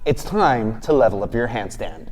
It's time to level up your handstand.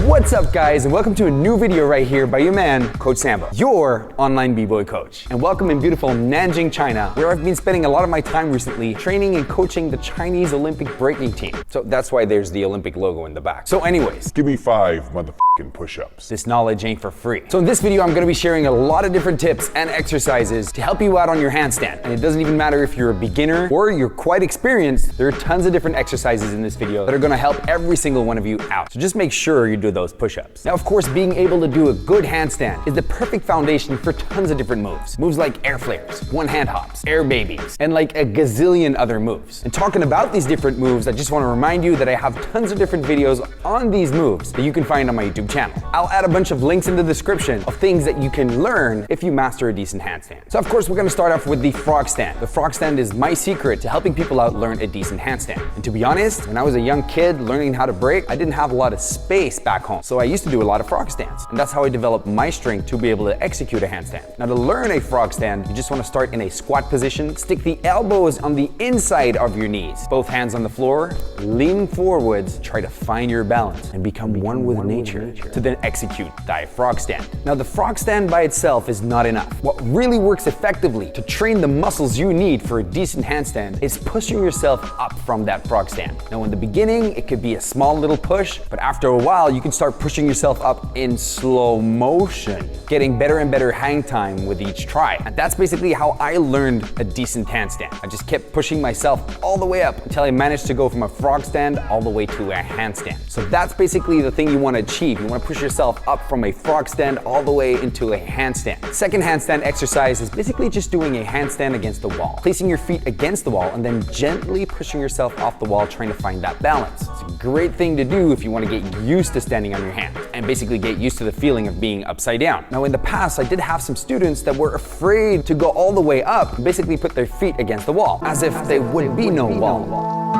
What's up guys, and welcome to a new video right here by your man, Coach Sambo, your online b-boy coach. And welcome in beautiful Nanjing, China, where I've been spending a lot of my time recently training and coaching the Chinese Olympic breaking team. So that's why there's the Olympic logo in the back. So anyways, give me 5 motherfucking push-ups. This knowledge ain't for free. So in this video, I'm gonna be sharing a lot of different tips and exercises to help you out on your handstand. And it doesn't even matter if you're a beginner or you're quite experienced, there are tons of different exercises in this video that are gonna help every single one of you out. So just make sure you do those push-ups. Now, of course, being able to do a good handstand is the perfect foundation for tons of different moves. Moves like Airflares, one-hand hops, Airbabies, and like a gazillion other moves. And talking about these different moves, I just want to remind you that I have tons of different videos on these moves that you can find on my YouTube channel. I'll add a bunch of links in the description of things that you can learn if you master a decent handstand. So of course, we're going to start off with the frog stand. The frog stand is my secret to helping people out learn a decent handstand. And to be honest, when I was a young kid learning how to break, I didn't have a lot of space back home. So I used to do a lot of frog stands. And that's how I developed my strength to be able to execute a handstand. Now to learn a frog stand, you just want to start in a squat position, stick the elbows on the inside of your knees, both hands on the floor, lean forwards, try to find your balance and become one with nature to then execute thy frog stand. Now the frog stand by itself is not enough. What really works effectively to train the muscles you need for a decent handstand is pushing yourself up from that frog stand. Now in the beginning, it could be a small little push, but after a while, you can start pushing yourself up in slow motion, getting better and better hang time with each try. And that's basically how I learned a decent handstand. I just kept pushing myself all the way up until I managed to go from a frog stand all the way to a handstand. So that's basically the thing you want to achieve. You want to push yourself up from a frog stand all the way into a handstand. Second handstand exercise is basically just doing a handstand against the wall, placing your feet against the wall and then gently pushing yourself off the wall, trying to find that balance. It's a great thing to do if you want to get used to standing on your hands and basically get used to the feeling of being upside down. Now in the past, I did have some students that were afraid to go all the way up and basically put their feet against the wall, as if there would be no wall.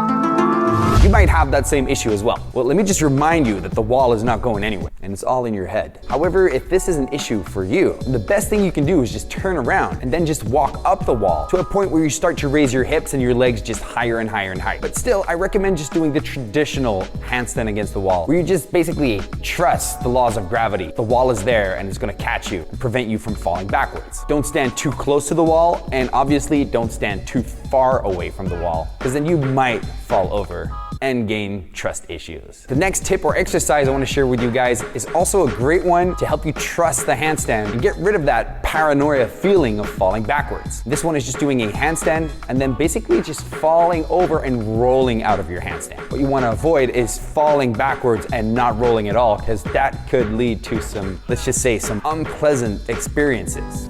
You might have that same issue as well. Well, let me just remind you that the wall is not going anywhere and it's all in your head. However, if this is an issue for you, the best thing you can do is just turn around and then just walk up the wall to a point where you start to raise your hips and your legs just higher and higher and higher. But still, I recommend just doing the traditional handstand against the wall, where you just basically trust the laws of gravity. The wall is there and it's gonna catch you and prevent you from falling backwards. Don't stand too close to the wall, and obviously don't stand too far away from the wall, because then you might fall over and gain trust issues. The next tip or exercise I want to share with you guys is also a great one to help you trust the handstand and get rid of that paranoia feeling of falling backwards. This one is just doing a handstand and then basically just falling over and rolling out of your handstand. What you want to avoid is falling backwards and not rolling at all, because that could lead to some, let's just say, some unpleasant experiences.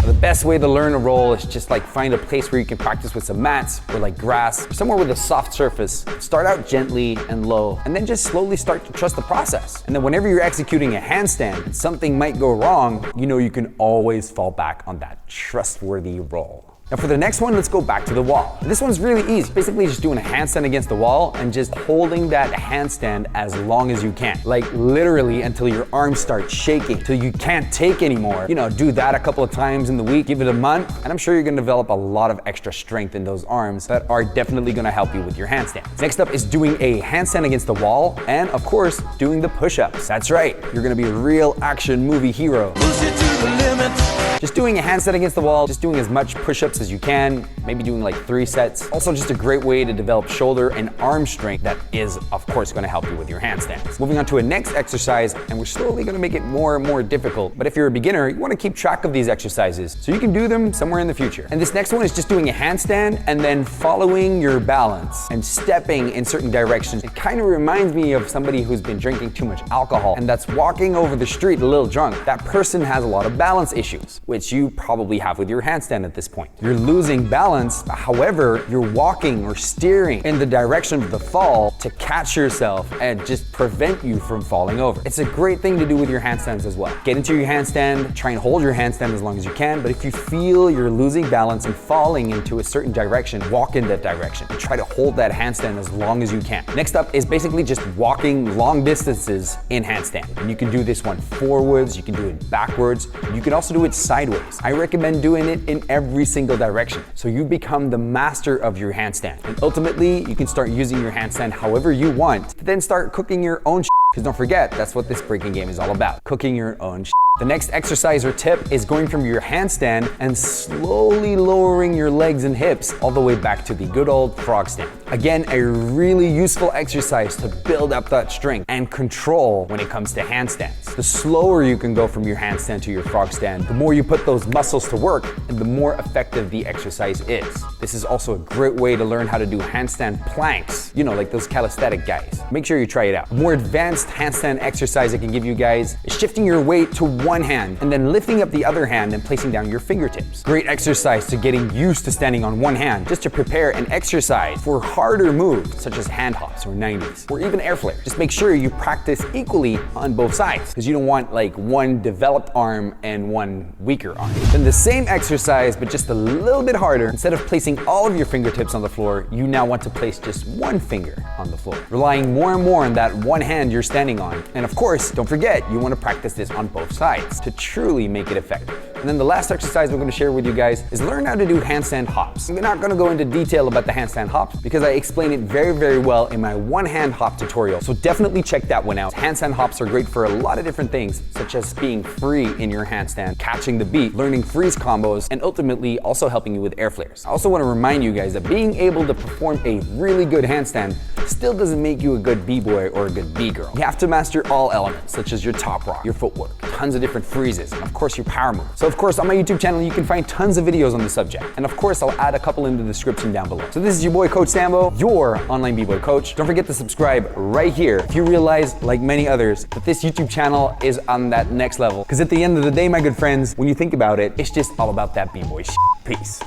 The best way to learn a roll is just like find a place where you can practice with some mats or like grass, or somewhere with a soft surface. Start out gently and low, and then just slowly start to trust the process. And then whenever you're executing a handstand and something might go wrong, you know you can always fall back on that trustworthy roll. Now for the next one, let's go back to the wall. This one's really easy. Basically just doing a handstand against the wall and just holding that handstand as long as you can. Like literally until your arms start shaking, till you can't take anymore. You know, do that a couple of times in the week, give it a month, and I'm sure you're gonna develop a lot of extra strength in those arms that are definitely gonna help you with your handstand. Next up is doing a handstand against the wall, and of course, doing the push-ups. That's right, you're gonna be a real action movie hero. Push it to the limit. Just doing a handstand against the wall, just doing as much push-ups as you can, maybe doing like 3 sets. Also just a great way to develop shoulder and arm strength that is, of course, gonna help you with your handstands. Moving on to a next exercise, and we're slowly gonna make it more and more difficult. But if you're a beginner, you wanna keep track of these exercises so you can do them somewhere in the future. And this next one is just doing a handstand and then following your balance and stepping in certain directions. It kind of reminds me of somebody who's been drinking too much alcohol and that's walking over the street a little drunk. That person has a lot of balance issues, which you probably have with your handstand at this point. You're losing balance, however, you're walking or steering in the direction of the fall to catch yourself and just prevent you from falling over. It's a great thing to do with your handstands as well. Get into your handstand, try and hold your handstand as long as you can, but if you feel you're losing balance and falling into a certain direction, walk in that direction and try to hold that handstand as long as you can. Next up is basically just walking long distances in handstand. And you can do this one forwards, you can do it backwards, you can also do it sideways. I recommend doing it in every single direction, so you become the master of your handstand. And ultimately, you can start using your handstand however you want, to then start cooking your own shit. Because don't forget, that's what this breaking game is all about, cooking your own shit. The next exercise or tip is going from your handstand and slowly lowering your legs and hips all the way back to the good old frog stand. Again, a really useful exercise to build up that strength and control when it comes to handstands. The slower you can go from your handstand to your frog stand, the more you put those muscles to work and the more effective the exercise is. This is also a great way to learn how to do handstand planks, you know, like those calisthenic guys. Make sure you try it out. A more advanced handstand exercise I can give you guys is shifting your weight to one hand and then lifting up the other hand and placing down your fingertips. Great exercise to getting used to standing on one hand, just to prepare an exercise for harder moves such as hand hops or 90s or even Airflare. Just make sure you practice equally on both sides, because you don't want like one developed arm and one weaker arm. Then the same exercise but just a little bit harder. Instead of placing all of your fingertips on the floor, you now want to place just one finger on the floor, relying more and more on that one hand you're standing on. And of course, don't forget, you want to practice this on both sides to truly make it effective. And then the last exercise we're going to share with you guys is learn how to do handstand hops. I'm not going to go into detail about the handstand hops because I explain it very, very well in my one hand hop tutorial. So definitely check that one out. Handstand hops are great for a lot of different things, such as being free in your handstand, catching the beat, learning freeze combos, and ultimately also helping you with airflares. I also want to remind you guys that being able to perform a really good handstand still doesn't make you a good b-boy or a good b-girl. You have to master all elements, such as your top rock, your footwork, tons of different freezes, and of course your power moves. So of course on my YouTube channel you can find tons of videos on the subject, and of course I'll add a couple in the description down below. So this is your boy Coach Sambo, your online b-boy coach. Don't forget to subscribe right here if you realize, like many others, that this YouTube channel is on that next level. Because at the end of the day, my good friends, when you think about it, it's just all about that b-boy shit. Peace.